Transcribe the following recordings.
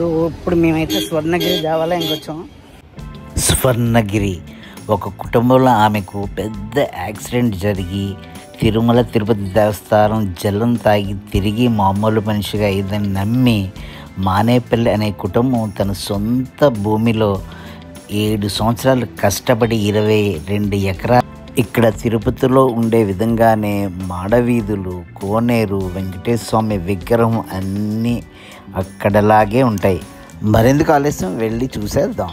So ఇప్పుడు మేమైతే స్వర్ణగిరి దేవాలయం ఇంకొచ్చాం. స్వర్ణగిరి ఒక కుటుంబంలో ఆమెకు పెద్ద యాక్సిడెంట్ జరిగి తిరుమల తిరుపతి దేవస్థానం జలం తాగి తిరిగి మామూలు మనిషిగా అయిందని నమ్మి మానేపల్లి అనే కుటుంబం తన సొంత భూమిలో 7 సంవత్సరాలు కష్టపడి 22 ఎకరాలు ఇక్కడ తిరుపతిలో ఉండే విధంగానే మాడవీధులు, కోనేరు, వెంకటేశ్వర స్వామి విగ్రహం అన్నీ అక్కడలాగే ఉంటాయి. మరెందుకు ఆలస్యం, వెళ్ళి చూసేద్దాం.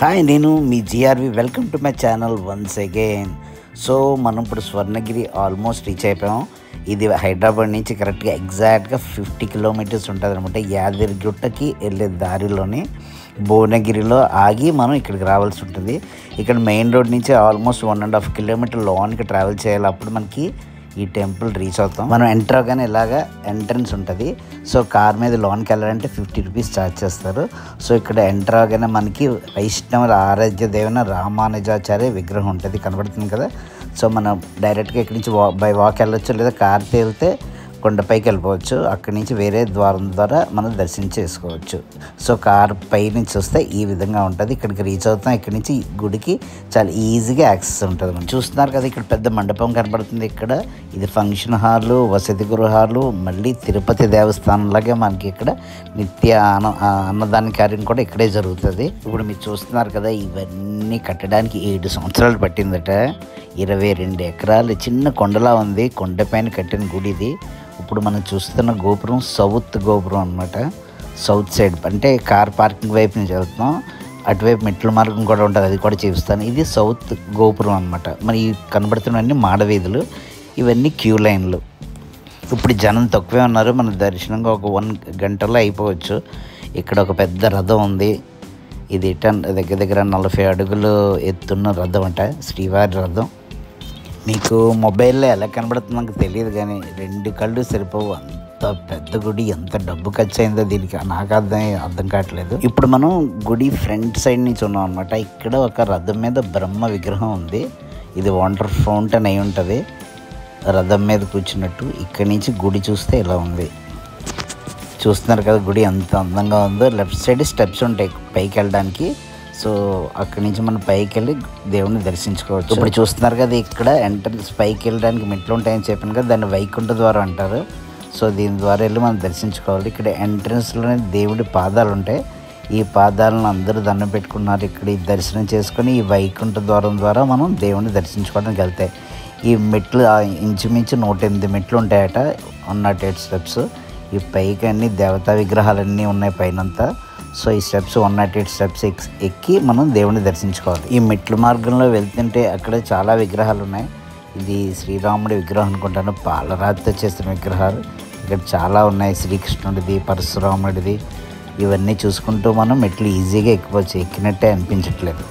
హాయ్, నేను మీ GRV. Welcome to my channel once again. So మనం ఇప్పుడు స్వర్ణగిరి ఆల్మోస్ట్ రీచ్ అయిపోయాం. ఇది హైదరాబాద్ నుంచి కరెక్ట్గా ఎగ్జాక్ట్గా 50 కిలోమీటర్స్ ఉంటుంది అనమాట. యాదగిరిగుట్టకి వెళ్ళే దారిలోనే భువనగిరిలో ఆగి మనం ఇక్కడికి రావాల్సి ఉంటుంది. ఇక్కడ మెయిన్ రోడ్ నుంచి ఆల్మోస్ట్ 1.5 కిలోమీటర్ లోనికి ట్రావెల్ చేయాలి. అప్పుడు మనకి ఈ టెంపుల్ రీచ్ అవుతాం. మనం ఎంటర్ అవగానే ఇలాగా ఎంట్రన్స్ ఉంటుంది. సో కార్ మీద లోన్కి వెళ్ళాలంటే 50 రూపీస్ ఛార్జ్ చేస్తారు. సో ఇక్కడ ఎంటర్ అవగానే మనకి వైష్ణవ ఆరాధ్య దేవుని రామానుజాచార్య విగ్రహం ఉంటుంది, కనబడుతుంది కదా. సో మనం డైరెక్ట్గా ఇక్కడి నుంచి బై వాక్ వెళ్ళొచ్చు, లేదా కార్ తేలితే కొండపైకి వెళ్ళిపోవచ్చు. అక్కడి నుంచి వేరే ద్వారం ద్వారా మనం దర్శనం చేసుకోవచ్చు. సో కార్ పై నుంచి వస్తే ఈ విధంగా ఉంటుంది. ఇక్కడికి రీచ్ అవుతాం. ఇక్కడి నుంచి గుడికి చాలా ఈజీగా యాక్సెస్ ఉంటుంది. మనం చూస్తున్నారు కదా, ఇక్కడ పెద్ద మండపం కనబడుతుంది. ఇక్కడ ఇది ఫంక్షన్ హాలు, వసతి గృహాలు, మళ్ళీ తిరుపతి దేవస్థానం లాగే మనకి ఇక్కడ నిత్య అన్నదాన కార్యం కూడా ఇక్కడే జరుగుతుంది. ఇప్పుడు మీరు చూస్తున్నారు కదా, ఇవన్నీ కట్టడానికి 7 సంవత్సరాలు పట్టిందట. 22 ఎకరాలు చిన్న కొండలా ఉంది. కొండపైన కట్టిన గుడి ఇది. ఇప్పుడు మనం చూస్తున్న గోపురం సౌత్ గోపురం అనమాట. సౌత్ సైడ్ అంటే కార్ పార్కింగ్ వైపు నుంచి వెళ్తున్నాం. అటువైపు మెట్ల మార్గం కూడా ఉంటుంది, అది కూడా చూపిస్తాను. ఇది సౌత్ గోపురం అనమాట. మరి కనబడుతున్నవన్నీ మాడవీధులు, ఇవన్నీ క్యూ లైన్లు. ఇప్పుడు జనం తక్కువే ఉన్నారు. మన దర్శనంగా ఒక 1 గంటలో అయిపోవచ్చు. ఇక్కడ ఒక పెద్ద రథం ఉంది. ఇది దగ్గర 40 అడుగులు ఎత్తున్న రథం అంట, శ్రీవారి రథం. మీకు మొబైల్లో ఎలా కనబడుతుందో నాకు తెలియదు, కానీ 2 కళ్ళు సరిపోవు. అంత పెద్ద గుడి, ఎంత డబ్బు ఖర్చు అయిందో దీనికి నాకు అర్థం కావట్లేదు. ఇప్పుడు మనం గుడి ఫ్రంట్ సైడ్ నుంచి ఉన్నాం అనమాట. ఇక్కడ ఒక రథం మీద బ్రహ్మ విగ్రహం ఉంది. ఇది వాటర్ ఫౌంటైన్ అయి ఉంటుంది, రథం మీద కూర్చున్నట్టు. ఇక్కడి నుంచి గుడి చూస్తే ఇలా ఉంది. చూస్తున్నారు కదా గుడి ఎంత అందంగా ఉందో. లెఫ్ట్ సైడ్ స్టెప్స్ ఉంటాయి పైకి వెళ్ళడానికి. సో అక్కడి నుంచి మనం పైకి వెళ్ళి దేవుడిని దర్శించుకోవచ్చు. ఇప్పుడు చూస్తున్నారు కదా, ఇక్కడ ఎంట్రన్స్ పైకి వెళ్ళడానికి మెట్లు ఉంటాయని చెప్పాను కదా, దాన్ని వైకుంఠ ద్వారం అంటారు. సో దీని ద్వారా వెళ్ళి మనం దర్శించుకోవాలి. ఇక్కడ ఎంట్రన్స్లోనే దేవుడి పాదాలు ఉంటాయి. ఈ పాదాలను అందరూ దండం పెట్టుకున్నారు. ఇక్కడ ఈ దర్శనం చేసుకొని ఈ వైకుంఠ ద్వారం ద్వారా మనం దేవుడిని దర్శించుకోవడానికి వెళ్తాయి. ఈ మెట్లు ఇంచుమించు 108 మెట్లు ఉంటాయట, 108 స్టెప్స్. ఈ పైకి అన్ని దేవతా విగ్రహాలన్నీ ఉన్నాయి పైనంతా. సో ఈ స్టెప్స్ 108 స్టెప్స్ ఎక్కి మనం దేవుడిని దర్శించుకోవాలి. ఈ మెట్ల మార్గంలో వెళ్తుంటే అక్కడ చాలా విగ్రహాలు ఉన్నాయి. ఇది శ్రీరాముడి విగ్రహం అనుకుంటాను, పాలరాతితో చేసిన విగ్రహాలు ఇక్కడ చాలా ఉన్నాయి. శ్రీకృష్ణుడిది, పరశురాముడిది. ఇవన్నీ చూసుకుంటూ మనం మెట్లు ఈజీగా ఎక్కిపోవచ్చు, ఎక్కినట్టే అనిపించట్లేదు.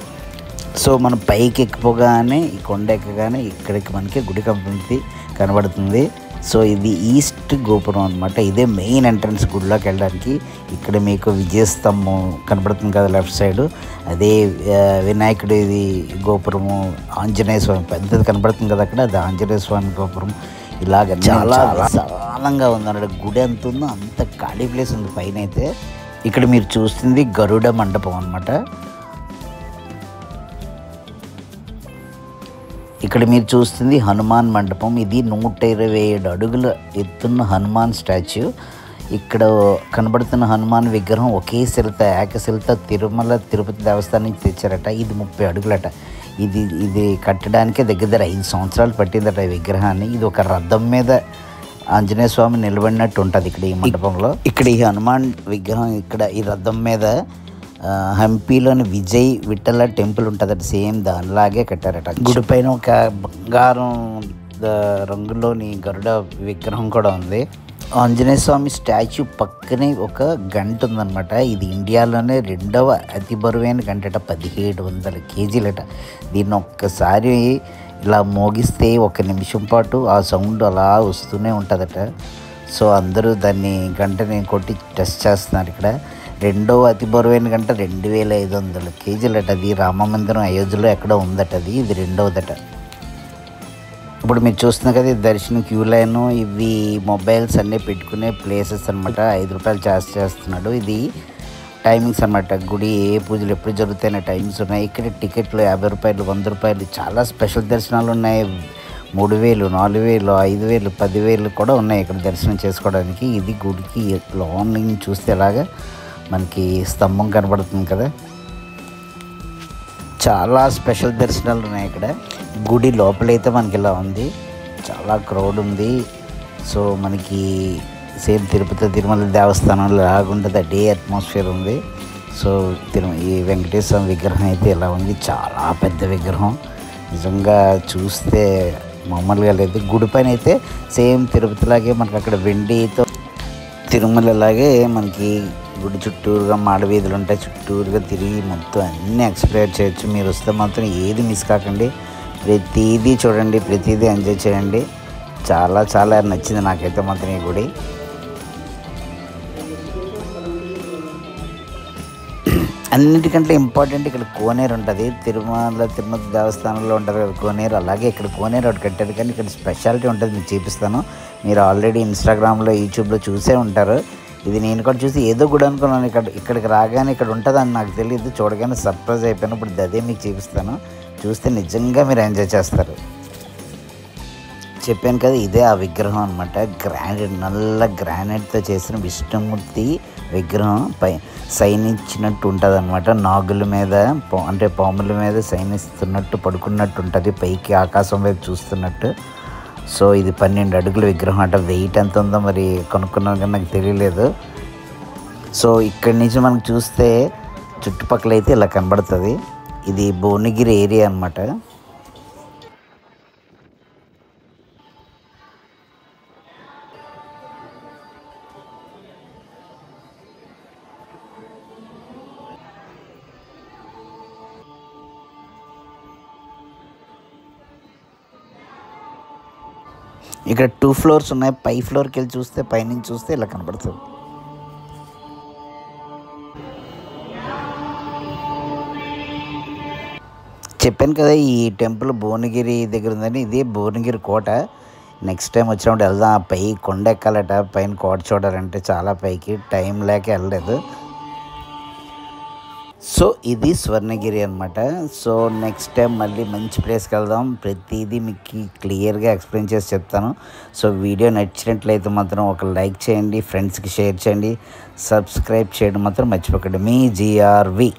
సో మనం పైకి ఎక్కిపోగానే, ఈ కొండ ఎక్కగానే ఇక్కడికి మనకి గుడి కంపెనీ కనబడుతుంది. సో ఇది ఈస్ట్ గోపురం అనమాట. ఇదే మెయిన్ ఎంట్రన్స్ గుడిలోకి వెళ్ళడానికి. ఇక్కడ మీకు విజయస్తంభం కనబడుతుంది కదా లెఫ్ట్ సైడ్, అదే వినాయకుడి గోపురము. ఆంజనేయ స్వామి పెద్దది కనబడుతుంది కదా అక్కడ, అది ఆంజనేయ స్వామి గోపురం. ఇలాగ చాలా విశాలంగా ఉందన్నమాట. గుడి ఎంత ఉందో అంత ఖాళీ ప్లేస్ ఉంది పైన అయితే. ఇక్కడ మీరు చూస్తుంది గరుడ మండపం అనమాట. ఇక్కడ మీరు చూస్తుంది హనుమాన్ మండపం. ఇది 127 అడుగుల ఎత్తున్న హనుమాన్ స్టాచ్యూ. ఇక్కడ కనబడుతున్న హనుమాన్ విగ్రహం ఒకే శిలత, ఏకశిలత తిరుమల తిరుపతి దేవస్థానం నుంచి తెచ్చారట. ఇది 30 అడుగులట. ఇది కట్టడానికే దగ్గర 5 సంవత్సరాలు పట్టిందట ఈ విగ్రహాన్ని. ఇది ఒక రథం మీద ఆంజనేయ స్వామి నిలబడినట్టు ఉంటుంది ఇక్కడ ఈ మండపంలో. ఇక్కడ ఈ హనుమాన్ విగ్రహం ఇక్కడ ఈ రథం మీద హంపీలోని విజయ్ విఠల టెంపుల్ ఉంటుందట, సేమ్ దానిలాగే కట్టారట. గుడి పైన ఒక బంగారం రంగులోని గరుడ విగ్రహం కూడా ఉంది. ఆంజనేయ స్వామి స్టాచ్యూ పక్కనే ఒక గంట ఉందన్నమాట. ఇది ఇండియాలోనే 2వ అతి బరువైన గంటట, 1700 కేజీలట. దీన్ని ఒక్కసారి ఇలా మోగిస్తే 1 నిమిషం పాటు ఆ సౌండ్ అలా వస్తూనే ఉంటుందట. సో అందరూ దాన్ని గంటని కొట్టి టెస్ట్ చేస్తున్నారు. ఇక్కడ రెండో అతి బరువైన గంట 2500 కేజీలట. అది రామమందిరం అయోధ్యలో ఎక్కడో ఉందట. ఇది రెండవదట. ఇప్పుడు మీరు చూస్తున్నారు కదా, ఇది దర్శనం క్యూ లైన్. ఇవి మొబైల్స్ అన్నీ పెట్టుకునే ప్లేసెస్ అనమాట. 5 రూపాయలు ఛార్జ్ చేస్తున్నాడు. ఇది టైమింగ్స్ అనమాట. గుడి ఏ పూజలు ఎప్పుడు జరుగుతాయనే టైమింగ్స్ ఉన్నాయి. ఇక్కడ టికెట్లు 50 రూపాయలు, 100 రూపాయలు. చాలా స్పెషల్ దర్శనాలు ఉన్నాయి. 3000, 4000, 5000, 10,000 కూడా ఉన్నాయి ఇక్కడ దర్శనం చేసుకోవడానికి. ఇది గుడికి లోన్ నుంచి చూస్తే ఎలాగా మనకి స్తంభం కనబడుతుంది కదా, చాలా స్పెషల్ దర్శనాలు ఉన్నాయి ఇక్కడ. గుడి లోపలైతే మనకి ఇలా ఉంది, చాలా క్రౌడ్ ఉంది. సో మనకి సేమ్ తిరుపతి తిరుమల దేవస్థానంలో లాగుంటుంది, అదే అట్మాస్ఫియర్ ఉంది. సో ఈ వెంకటేశ్వర విగ్రహం అయితే ఇలా ఉంది, చాలా పెద్ద విగ్రహం. నిజంగా చూస్తే మామూలుగా లేదు. గుడి పైన అయితే సేమ్ తిరుపతిలాగే మనకి అక్కడ వెండితో తిరుమలలాగే మనకి గుడి చుట్టూరుగా మాడవీధులు ఉంటాయి. చుట్టూరుగా తిరిగి మొత్తం అన్నీ ఎక్స్ప్లోర్ చేయొచ్చు. మీరు వస్తే మాత్రం ఏది మిస్ కాకండి, ప్రతిదీ చూడండి, ప్రతిదీ ఎంజాయ్ చేయండి. చాలా చాలా నచ్చింది నాకైతే మాత్రం ఈ గుడి. అన్నిటికంటే ఇంపార్టెంట్ ఇక్కడ కోనేరు ఉంటుంది. తిరుమతి దేవస్థానంలో ఉంటుంది కదా కోనేరు, అలాగే ఇక్కడ కోనేరు ఒకటి కట్టారు. కానీ ఇక్కడ స్పెషాలిటీ ఉంటుంది, మీకు చూపిస్తాను. మీరు ఆల్రెడీ ఇన్స్టాగ్రామ్లో, యూట్యూబ్లో చూసే ఉంటారు. ఇది నేను కూడా చూసి ఏదో గుడి అనుకున్నాను. ఇక్కడికి రాగానే ఇక్కడ ఉంటుందని నాకు తెలియదు. చూడగానే సర్ప్రైజ్ అయిపోయాను. ఇప్పుడు అదే మీకు చూపిస్తాను, చూస్తే నిజంగా మీరు ఎంజాయ్ చేస్తారు. చెప్పాను కదా, ఇదే ఆ విగ్రహం అనమాట. నల్ల గ్రానైట్తో చేసిన విష్ణుమూర్తి విగ్రహం పై సైనించినట్టు ఉంటుంది అనమాట. నాగుల మీద అంటే పాముల మీద సైనిస్తున్నట్టు పడుకున్నట్టు ఉంటుంది, పైకి ఆకాశం వైపు చూస్తున్నట్టు. సో ఇది 12 అడుగుల విగ్రహం అంట. వెయిట్ ఎంత ఉందో మరి కొనుక్కున్నాను కానీ నాకు తెలియలేదు. సో ఇక్కడి నుంచి మనకు చూస్తే చుట్టుపక్కల అయితే ఇలా కనబడుతుంది. ఇది భువనగిరి ఏరియా అనమాట. ఇక్కడ 2 ఫ్లోర్స్ ఉన్నాయి. పై ఫ్లోర్కి వెళ్ళి చూస్తే, పైనుంచి చూస్తే ఇలా కనబడుతుంది. చెప్పాను కదా, ఈ టెంపుల్ భువనగిరి దగ్గర ఉందని. ఇది భువనగిరి కోట. నెక్స్ట్ టైం వచ్చినప్పుడు వెళ్దాం. పై కొండ ఎక్కాలట, పైన కోట చూడాలంటే చాలా పైకి, టైం లేక వెళ్ళలేదు. సో ఇది స్వర్ణగిరి అనమాట. సో నెక్స్ట్ టైం మళ్ళీ మంచి ప్లేస్కి వెళ్దాం. ప్రతిదీ మీకు క్లియర్గా ఎక్స్ప్లెయిన్ చేసి చెప్తాను. సో వీడియో నచ్చినట్లయితే మాత్రం ఒక లైక్ చేయండి, ఫ్రెండ్స్కి షేర్ చేయండి, సబ్స్క్రైబ్ చేయడం మాత్రం మర్చిపోకండి. మీ GRV.